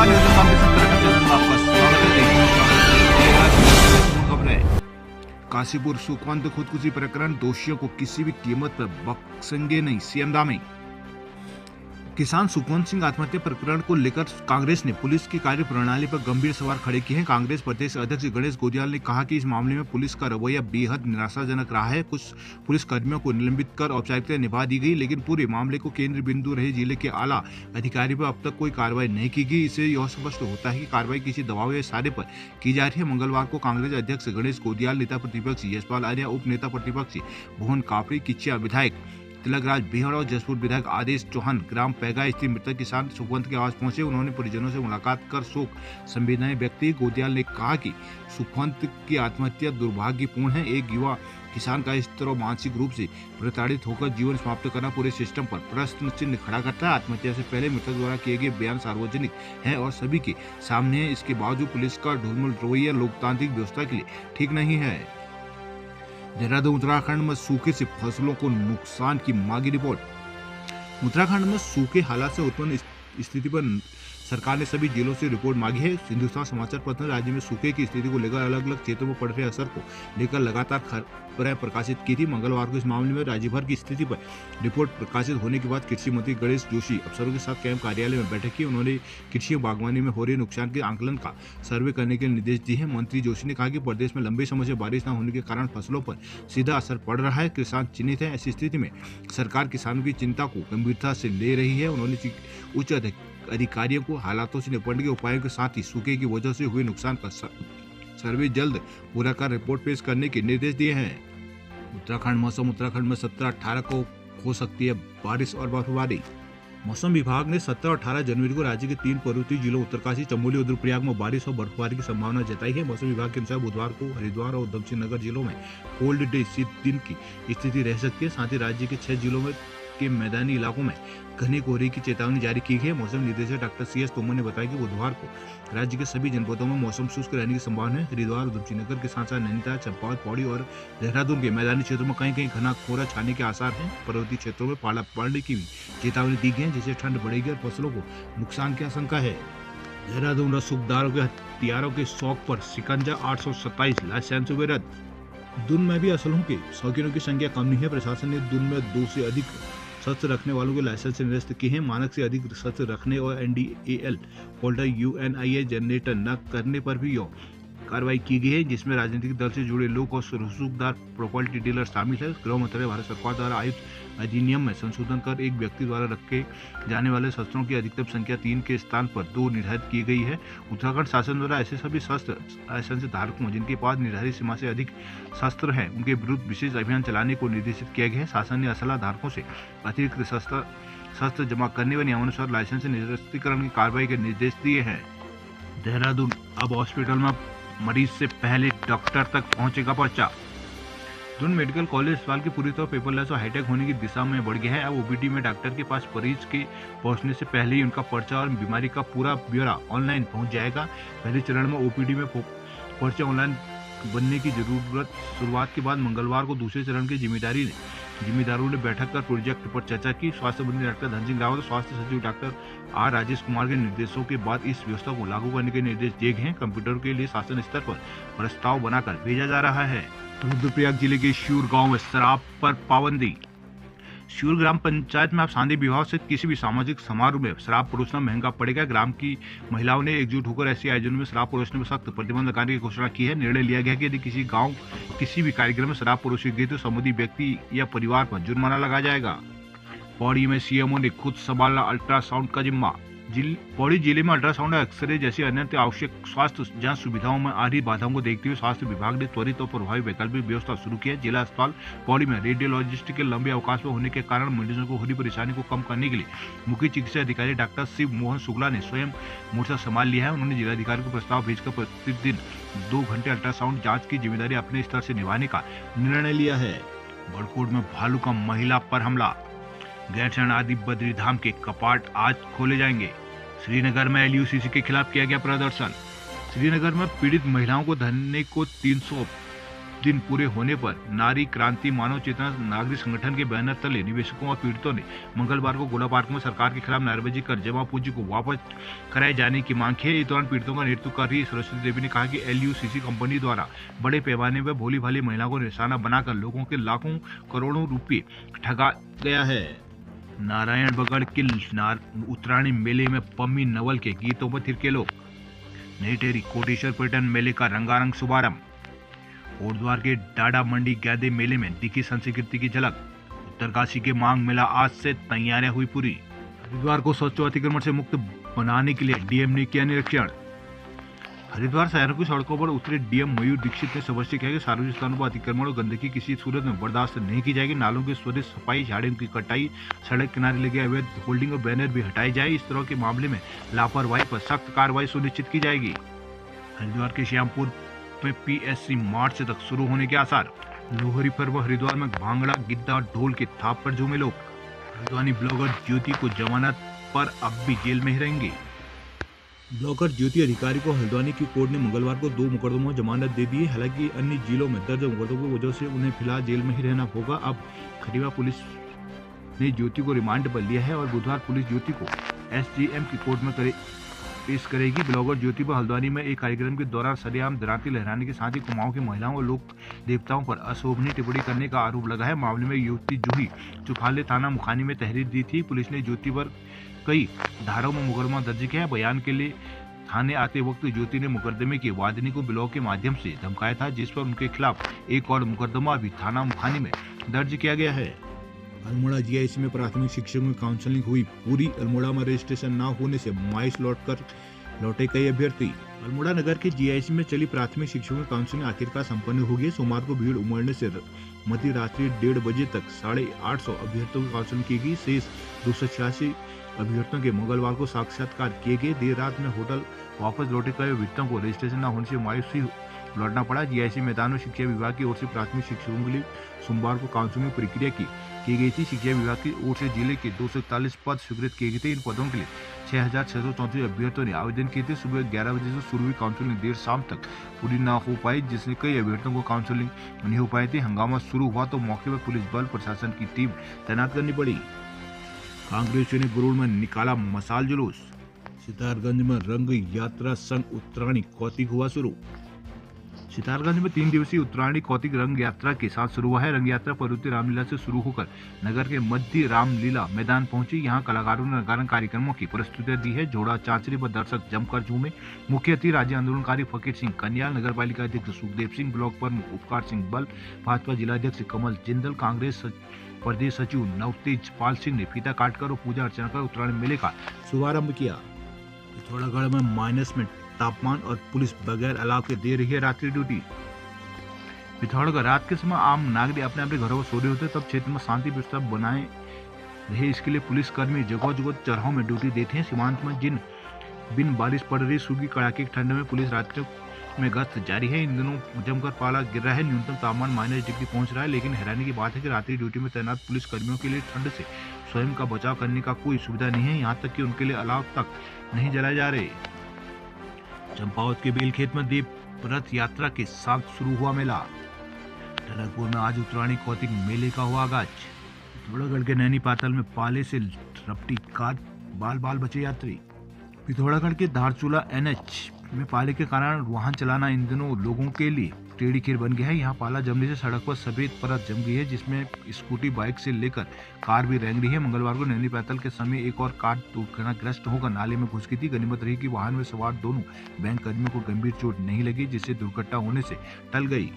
नमस्कार, न्यूज़ काफी में आपका स्वागत है। खबरें। काशीपुर सुखवंत खुदकुशी प्रकरण, दोषियों को किसी भी कीमत पर बख्शेंगे नहीं, सीएम दामी। किसान सुखवंत सिंह आत्महत्या प्रकरण को लेकर कांग्रेस ने पुलिस की कार्यप्रणाली पर गंभीर सवाल खड़े किए हैं। कांग्रेस प्रदेश अध्यक्ष गणेश गोदियाल ने कहा कि इस मामले में पुलिस का रवैया बेहद निराशाजनक रहा है। कुछ पुलिस कर्मियों को निलंबित कर औपचारिकता निभा दी गई, लेकिन पूरे मामले को केंद्र बिंदु रहे जिले के आला अधिकारी पर अब तक कोई कार्रवाई नहीं की गई। इससे यह स्पष्ट होता है कि कार्रवाई किसी दबाव या इशारे पर की जा रही है। मंगलवार को कांग्रेस अध्यक्ष गणेश गोदियाल, नेता प्रतिपक्ष यशपाल आर्य, उप नेता प्रतिपक्ष भुवन कापड़ी, किचिया विधायक तिलकराज बिहड़ और जसपुर विधायक आदेश चौहान ग्राम पैगा स्थित मृतक किसान सुखवंत के आवास पहुंचे। उन्होंने परिजनों से मुलाकात कर शोक संवेदनाएं व्यक्त की। गोदियाल ने कहा कि सुखवंत की आत्महत्या दुर्भाग्यपूर्ण है। एक युवा किसान का इस तरह मानसिक रूप से प्रताड़ित होकर जीवन समाप्त करना पूरे सिस्टम पर प्रश्न चिन्ह खड़ा करता है। आत्महत्या से पहले मृतक द्वारा किए गए बयान सार्वजनिक है और सभी के सामने है। इसके बावजूद पुलिस का ढुलमुल रवैया लोकतांत्रिक व्यवस्था के लिए ठीक नहीं है। देहरादून उत्तराखंड में सूखे से फसलों को नुकसान की मांगी रिपोर्ट। उत्तराखंड में सूखे हालात से उत्पन्न स्थिति पर सरकार ने सभी जिलों से रिपोर्ट मांगी है। हिंदुस्तान समाचार पत्र ने राज्य में सूखे की स्थिति को लेकर अलग अलग क्षेत्रों में पड़ रहे असर को लेकर लगातार खबरें प्रकाशित की थी। मंगलवार को इस मामले में राज्य भर की स्थिति पर रिपोर्ट प्रकाशित होने के बाद कृषि मंत्री गणेश जोशी अफसरों के साथ कैंप कार्यालय में बैठक की। उन्होंने कृषि बागवानी में हो रहे नुकसान के आंकलन का सर्वे करने के निर्देश दिए हैं। मंत्री जोशी ने कहा कि प्रदेश में लंबे समय से बारिश न होने के कारण फसलों पर सीधा असर पड़ रहा है। किसान चिंतित है। ऐसी स्थिति में सरकार किसानों की चिंता को गंभीरता से ले रही है। उन्होंने उच्च अधिकारियों को हालातों से निपटने के उपायों के साथ ही सूखे की वजह से हुए नुकसान का सर्वे जल्द पूरा कर रिपोर्ट पेश करने के निर्देश दिए हैं। उत्तराखंड मौसम। उत्तराखंड में 17-18 को हो सकती है बारिश और बर्फबारी। मौसम विभाग ने 17 और 18 जनवरी को राज्य के 3 पर्वतीय जिलों उत्तरकाशी, चमोली और रुद्रप्रयाग में बारिश और बर्फबारी की संभावना जताई है। मौसम विभाग के अनुसार बुधवार को हरिद्वार और उधमसिंह नगर जिलों में कोल्ड डे शीत दिन की स्थिति रह सकती है। साथ ही राज्य के 6 जिलों में के मैदानी इलाकों में घने कोहरे की चेतावनी जारी की गई है। मौसम निदेशक डॉक्टर CS तोमर ने बताया कि बुधवार को राज्य के सभी जनपदों में मौसम शुष्क रहने की संभावना है। हरिद्वार, उधमसिंह नगर के साथ साथ नैनीताल, चंपावत, पौड़ी और देहरादून के मैदानी क्षेत्रों में कहीं कहीं घना कोहरा छाने के आसार हैं। पर्वतीय क्षेत्रों में पाला पड़ने की भी चेतावनी दी गई है, जिससे ठंड बढ़ेगी और फसलों को नुकसान की आशंका है। देहरादून रसूखदारों के हथियारों के शौक पर शिकंजा, 827 लाइसेंस हुए रद्द। दून में भी असलहों के शौकीनों की संख्या कम नहीं है। प्रशासन ने दून में 2 से अधिक शस्त्र रखने वालों के लाइसेंस निरस्त किए हैं। मानक से अधिक शस्त्र रखने और NDAL होल्डर UNIA जनरेटर न करने पर भी कार्रवाई की गई है, जिसमें राजनीतिक दल से जुड़े लोग और रसूखदार प्रॉपर्टी डीलर शामिल है। गृह मंत्रालय भारत सरकार द्वारा आयुक्त अधिनियम में संशोधन कर एक व्यक्ति द्वारा रखे जाने वाले शस्त्रों की अधिकतम संख्या 3 के स्थान पर 2 निर्धारित की गई है। उत्तराखंड शासन द्वारा ऐसे सभी शस्त्र लाइसेंस धारकों जिनके पास निर्धारित सीमा से अधिक शस्त्र हैं, उनके विरुद्ध विशेष अभियान चलाने को निर्देशित किया गया है। शासन ने असला धारकों से अतिरिक्त शस्त्र जमा करने व नियमानुसार लाइसेंस निरस्तीकरण की कार्रवाई के निर्देश दिए हैं। देहरादून। अब हॉस्पिटल में मरीज से पहले डॉक्टर तक पहुंचेगा पर्चा। दून मेडिकल कॉलेज अस्पताल की पूरी तरह पेपरलेस और हाईटेक होने की दिशा में बढ़ गया है। अब OPD में डॉक्टर के पास मरीज के पहुंचने से पहले ही उनका पर्चा और बीमारी का पूरा ब्यौरा ऑनलाइन पहुंच जाएगा। पहले चरण में OPD में पर्चा ऑनलाइन बनने की जरूरत शुरुआत के बाद मंगलवार को दूसरे चरण की जिम्मेदारों ने बैठक कर प्रोजेक्ट पर चर्चा की। स्वास्थ्य मंत्री डॉक्टर धन सिंह रावत और स्वास्थ्य सचिव डॉक्टर R राजेश कुमार के निर्देशों के बाद इस व्यवस्था को लागू करने के निर्देश दिए गए हैं। कंप्यूटर के लिए शासन स्तर पर प्रस्ताव बनाकर भेजा जा रहा है। रुद्रप्रयाग जिले के श्यूर गांव में शराब पर पाबंदी। श्यूर ग्राम पंचायत में अब शादी विवाह से किसी भी सामाजिक समारोह में शराब परोसना महंगा पड़ेगा। ग्राम की महिलाओं ने एकजुट होकर ऐसे आयोजनों में शराब परोसने पर सख्त प्रतिबंध लगाने की घोषणा की है। निर्णय लिया गया कि यदि किसी गांव किसी भी कार्यक्रम में शराब परोसी गई तो संबंधित व्यक्ति या परिवार पर जुर्माना लगाया जाएगा। पौड़ी में CMO ने खुद संभाला अल्ट्रासाउंड का जिम्मा। पौड़ी जिले में अल्ट्रासाउंड, एक्सरे जैसी अन्य आवश्यक स्वास्थ्य जांच सुविधाओं में आ रही बाधाओं को देखते हुए स्वास्थ्य विभाग ने त्वरित और प्रभावी वैकल्पिक व्यवस्था शुरू की है। जिला अस्पताल पौड़ी में रेडियोलॉजिस्ट के लंबे अवकाश में होने के कारण मरीजों को हो रही परेशानी को कम करने के लिए मुख्य चिकित्सा अधिकारी डॉक्टर शिव मोहन शुक्ला ने स्वयं मोर्चा संभाल लिया है। उन्होंने जिलाधिकारी को प्रस्ताव भेजकर प्रतिदिन 2 घंटे अल्ट्रासाउंड जाँच की जिम्मेदारी अपने स्तर से निभाने का निर्णय लिया है। बड़कोट में भालू का महिला पर हमला। गैरसैंण आदि बद्रीधाम के कपाट आज खोले जाएंगे। श्रीनगर में LUCC के खिलाफ किया गया प्रदर्शन। श्रीनगर में पीड़ित महिलाओं को धरने को दिन पूरे होने पर नारी क्रांति मानव चेतना नागरिक संगठन के बैनर तले निवेशकों और पीड़ितों ने मंगलवार को गोला पार्क में सरकार के खिलाफ नारेबाजी कर जमा पूंजी को वापस कराए जाने की मांग की है। इस दौरान पीड़ितों का नेतृत्व कर रही सरस्वती देवी ने कहा कि LUCC कंपनी द्वारा बड़े पैमाने पर भोली भाली महिलाओं को निशाना बनाकर लोगों के लाखों करोड़ों रुपये ठगा गया है। नारायणबगड़ के उत्तरायणी मेले में पम्मी नवल के गीतों पर थिरके लोग। नई टेहरी कोटेश्वर पर्यटन मेले का रंगारंग शुभारंभ। कोटद्वार के डाडा मंडी गैदे मेले में दिखी संस्कृति की झलक। उत्तरकाशी के मांग मेला आज से तैयारियां हुई पूरी। हरिद्वार को स्वच्छ अतिक्रमण से मुक्त बनाने के लिए DM ने किया निरीक्षण। हरिद्वार शहर की सड़कों पर उतरे DM मयूर दीक्षित ने स्पष्ट किया कि सार्वजनिक स्थानों पर अतिक्रमण और गंदगी किसी सूरत में बर्दाश्त नहीं की जाएगी। नालों की स्वदेश सफाई, झाड़ियों की कटाई, सड़क किनारे लगे अवैध होल्डिंग और बैनर भी हटाए जाए। इस तरह के मामले में लापरवाही पर सख्त कार्रवाई सुनिश्चित की जाएगी। हरिद्वार के श्यामपुर में PSC मार्च तक शुरू होने के आसार। लोहरी पर्व हरिद्वार में भांगड़ा, गिद्दा, ढोल के थाप पर झूमे लोग। हरिद्वानी ब्लॉगर ज्योति को जमानत पर अब भी जेल में ही रहेंगे। ब्लॉगर ज्योति अधिकारी को हल्द्वानी की कोर्ट ने मंगलवार को 2 मुकदमों में जमानत दे दी है। हालांकि अन्य जिलों में दर्ज मुकदमों की वजह से उन्हें फिलहाल जेल में ही रहना होगा। अब खटीमा पुलिस ने ज्योति को रिमांड पर लिया है और बुधवार पुलिस ज्योति को SGM की कोर्ट में पेश करेगी। ब्लॉगर ज्योति पर हल्द्वानी में एक कार्यक्रम के दौरान सरेआम दराती लहराने के साथ ही कुमाऊं की महिलाओं और लोक देवताओं पर अशोभनीय टिप्पणी करने का आरोप लगा है। मामले में युवती जूही चुफाले थाना मुखानी में तहरीर दी थी। पुलिस ने ज्योति पर कई धाराओं में मुकदमा दर्ज किया है। बयान के लिए थाने आते वक्त ज्योति ने मुकदमे की वादिनी को ब्लॉग के माध्यम से धमकाया था, जिस पर उनके खिलाफ एक और मुकदमा भी थाना मुखानी में दर्ज किया गया है। अल्मोड़ा GIC में प्राथमिक शिक्षकों की काउंसलिंग हुई पूरी। अल्मोड़ा में रजिस्ट्रेशन न होने से माइस लौटे कई अभ्यर्थी। अल्मोड़ा नगर के GIC में चली प्राथमिक शिक्षकों की काउंसलिंग आखिरकार संपन्न हो गई। सोमवार को भीड़ उमड़ने से मध्य रात्रि 1:30 बजे तक 850 अभ्यर्थियों की काउंसलिंग की गई। शेष 286 अभ्यर्थियों के मंगलवार को साक्षात्कार किए गए। देर रात में होटल वापस लौटे गए अभ्यर्थियों को रजिस्ट्रेशन न होने से मायूसी लौटना पड़ा। GIC मैदान में शिक्षा विभाग की ओर से प्राथमिक शिक्षकों के लिए सोमवार को काउंसलिंग प्रक्रिया की गई थी। शिक्षा विभाग की ओर से जिले के 241 पद स्वीकृत किए गए थे। इन पदों के लिए 6,634 अभ्यर्थियों ने आवेदन किए थे। सुबह 11 बजे से शुरू हुई काउंसलिंग देर शाम तक पूरी न हो पाई, जिससे कई अभ्यर्थियों को काउंसलिंग नहीं हो पाई थी। हंगामा शुरू हुआ तो मौके पर पुलिस बल प्रशासन की टीम तैनात करनी पड़ी। कांग्रेसियों ने गुरूर में निकाला मशाल जुलूस। सितारगंज में रंग यात्रा संघ उत्तरायणी कौतिक हुआ शुरू। सितारगंज में 3 दिवसीय उत्तरायणी कौतिक रंग यात्रा के साथ शुरू हुआ है। रंग यात्रा पर्वतीय रामलीला से शुरू होकर नगर के मध्य रामलीला मैदान पहुंची। यहां कलाकारों ने रंगारंग कार्यक्रमों की प्रस्तुतियां दी है। जोड़ा चांचरी पर दर्शक जमकर झूमे। मुख्य अतिथि राज्य आंदोलनकारी फकीर सिंह कन्याल, नगर पालिका अध्यक्ष सुखदेव सिंह, ब्लॉक प्रमुख उपकार सिंह बल, भाजपा जिलाध्यक्ष कमल जिंदल, कांग्रेस प्रदेश सचिव नवतेज पाल सिंह ने फीता काटकर और पूजा अर्चना कर उत्तरायण मेले का शुभारंभ किया। पिथौरागढ़ में माइनस में तापमान और पुलिस बगैर अलाव के दे रही है रात्रि ड्यूटी। पिथौरागढ़ रात के समय आम नागरिक अपने अपने घरों में सो रहे होते, तब क्षेत्र में शांति व्यवस्था बनाए रहे, इसके लिए पुलिस कर्मी जगह जगह चौराहों में ड्यूटी देते हैं। सीमांत में जिन बिन बारिश पड़ रही सूखी कड़ाके की ठंड में पुलिस रात्रि में गश्त जारी है। इन दिनों जमकर पाला गिर रहा है। न्यूनतम तापमान -डिग्री पहुंच रहा है। लेकिन हैरानी की बात है कि रात्रि ड्यूटी में तैनात पुलिस कर्मियों के लिए ठंड से स्वयं का बचाव करने का कोई सुविधा नहीं है। यहाँ तक कि उनके लिए अलाव तक नहीं जलाए जा रहे। चंपावत के बेलखेत में देव रथ यात्रा के साथ शुरू हुआ मेला। टनकपुर में आज उत्तरायणी कौतिक मेले का हुआ आगाज। पिथौरागढ़ के नैनी पातल में पाले से रपटी कार, बाल बाल बचे यात्री। पिथौरागढ़ के धारचूला NH में पाले के कारण वाहन चलाना इन दिनों लोगों के लिए टेढ़ी खीर बन गया है। यहाँ पाला जमने से सड़क पर सफेद परत जम गई है, जिसमें स्कूटी, बाइक से लेकर कार भी रेंग रही है। मंगलवार को नैनी पैतल के समय एक और कार दुर्घटनाग्रस्त होकर नाले में घुस गई थी। गनीमत रही कि वाहन में सवार दोनों बैंक कर्मियों को गंभीर चोट नहीं लगी, जिससे दुर्घटना होने से टल गई।